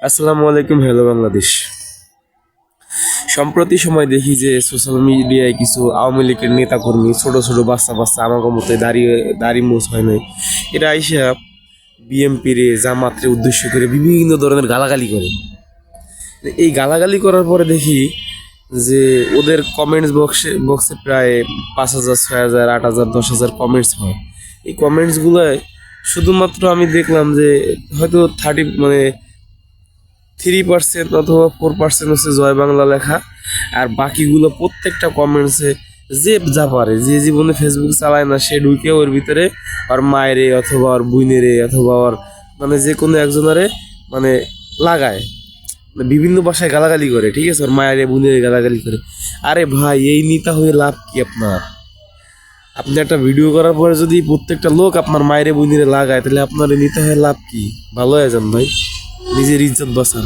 আসসালামু আলাইকুম। হ্যালো বাংলাদেশ। সম্প্রতি সময় দেখি যে সোশ্যাল মিডিয়ায় কিছু আওয়ামী লীগের নেতাকর্মী ছোট ছোট বাচ্চা বাচ্চা আমাকে মতো দাড়ি মোছ হয় নাই, এরা আইসা বিএমপির জামাতের উদ্দেশ্য করে বিভিন্ন ধরনের গালাগালি করে। এই গালাগালি করার পরে দেখি যে ওদের কমেন্টস বক্সে প্রায় 5,000, 6,000, 8,000, 10,000 কমেন্টস হয়। এই কমেন্টসগুলোয় শুধুমাত্র আমি দেখলাম যে হয়তো 3% অথবা 4% হচ্ছে জয় বাংলা লেখা, আর বাকিগুলো প্রত্যেকটা কমেন্টসে যে যা পারে, যে জীবনে ফেসবুক চালায় না সে ঢুকে ওর ভিতরে ওর মায়েরে অথবা ওর বুইনেরে অথবা ওর যে কোনো একজনারে মানে লাগায়, বিভিন্ন ভাষায় গালাগালি করে। ঠিক আছে, ওর মায়েরে বুইনেরে গালাগালি করে। আরে ভাই, এই নেতা হয়ে লাভ কি আপনার? আপনি একটা ভিডিও করার পরে যদি প্রত্যেকটা লোক আপনার মায়েরে বুইনেরে লাগায়, তাহলে আপনার এই নেতা হয়ে লাভ কি? ভালো হয়ে যান ভাই, নিজের ইজ্জত বাঁচান।